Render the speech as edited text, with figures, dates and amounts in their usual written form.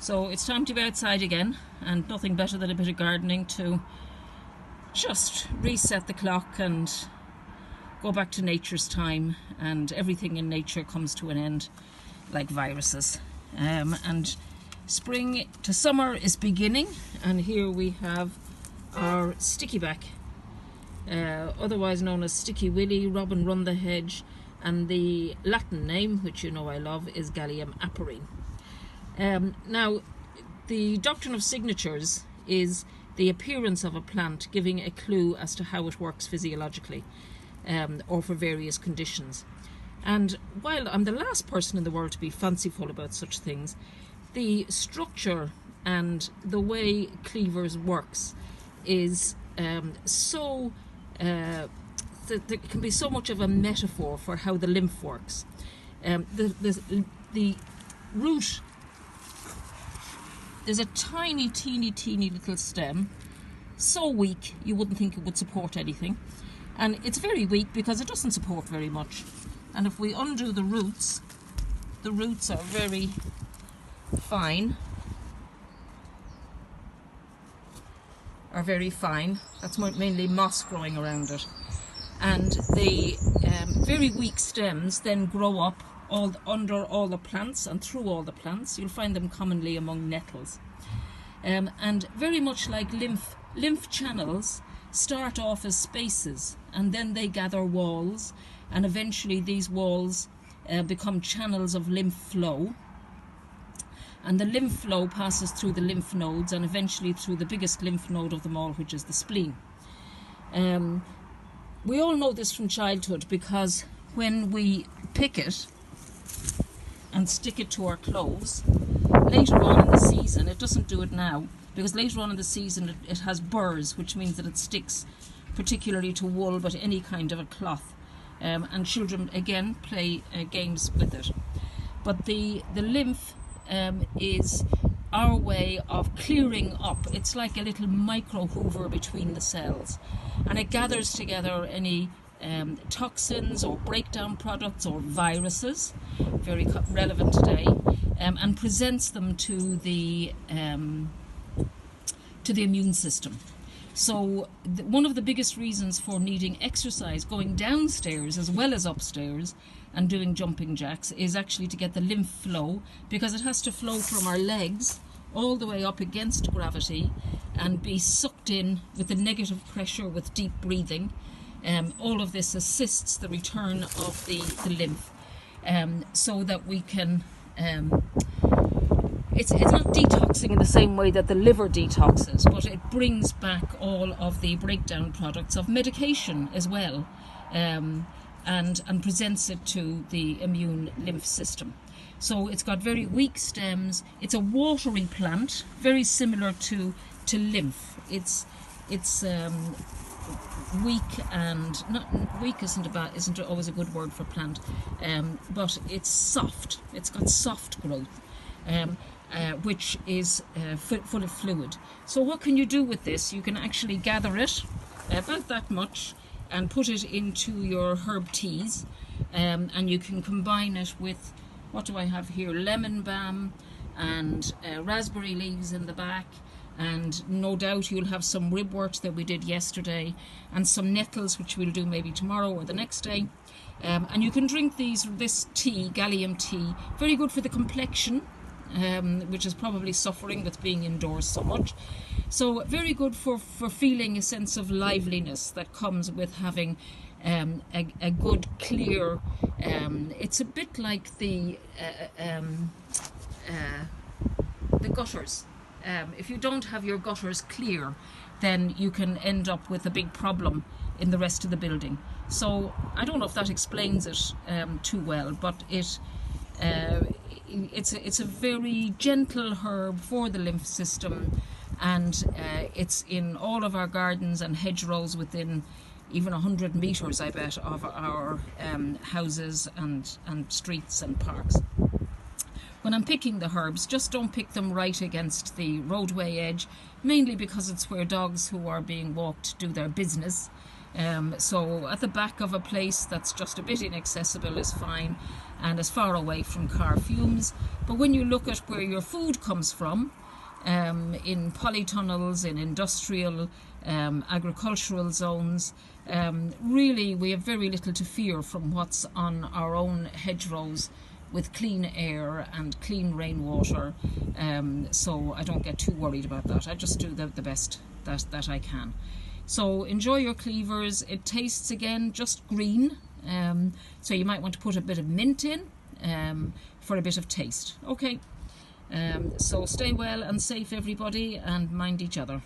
So it's time to be outside again, and nothing better than a bit of gardening to just reset the clock and go back to nature's time, and everything in nature comes to an end, like viruses. And spring to summer is beginning, and here we have our sticky back, otherwise known as sticky willy, robin run the hedge, and the Latin name, which you know I love, is Galium aperine. Now, the doctrine of signatures is the appearance of a plant giving a clue as to how it works physiologically, or for various conditions. And while I'm the last person in the world to be fanciful about such things, the structure and the way Cleavers works is so that there can be so much of a metaphor for how the lymph works. The root, there's a tiny, teeny little stem, so weak you wouldn't think it would support anything. And it's very weak because it doesn't support very much. And if we undo the roots are very fine. That's mainly moss growing around it. And the very weak stems then grow up under all the plants and through all the plants. You'll find them commonly among nettles. And very much like lymph channels start off as spaces, and then they gather walls, and eventually these walls become channels of lymph flow. And the lymph flow passes through the lymph nodes and eventually through the biggest lymph node of them all, which is the spleen. We all know this from childhood, because when we pick it and stick it to our clothes, later on in the season, it doesn't do it now, because later on in the season it has burrs, which means that it sticks particularly to wool, but any kind of a cloth. And children again play games with it. But the lymph is our way of clearing up. It's like a little micro hoover between the cells, and it gathers together any toxins or breakdown products or viruses, very relevant today, and presents them to the immune system. So one of the biggest reasons for needing exercise, going downstairs as well as upstairs and doing jumping jacks, is actually to get the lymph flow, because it has to flow from our legs all the way up against gravity and be sucked in with the negative pressure with deep breathing. All of this assists the return of the lymph, so that we can... It's not detoxing in the same way that the liver detoxes, but it brings back all of the breakdown products of medication as well, and presents it to the immune lymph system. So it's got very weak stems. It's a watery plant, very similar to lymph. It's weak, and not weak isn't always a good word for plant, but it's soft. It's got soft growth, which is full of fluid. So what can you do with this? You can actually gather it, about that much, and put it into your herb teas, and you can combine it with, what do I have here, lemon balm and raspberry leaves in the back, and no doubt you'll have some ribwort that we did yesterday, and some nettles, which we'll do maybe tomorrow or the next day. And you can drink this tea, Galium tea, very good for the complexion, which is probably suffering with being indoors so much. So very good for feeling a sense of liveliness that comes with having a good clear, it's a bit like the gutters. If you don't have your gutters clear, then you can end up with a big problem in the rest of the building. So I don't know if that explains it too well, but it's a very gentle herb for the lymph system, and it's in all of our gardens and hedgerows within even 100 meters, I bet, of our houses and streets and parks. When I'm picking the herbs, just don't pick them right against the roadway edge, mainly because it's where dogs who are being walked do their business. So at the back of a place that's just a bit inaccessible is fine, and as far away from car fumes. But when you look at where your food comes from, in polytunnels, in industrial, agricultural zones, really we have very little to fear from what's on our own hedgerows with clean air and clean rainwater. So I don't get too worried about that. I just do the best that I can. So enjoy your Cleavers. It tastes, again, just green. So you might want to put a bit of mint in for a bit of taste. Okay. So stay well and safe, everybody, and mind each other.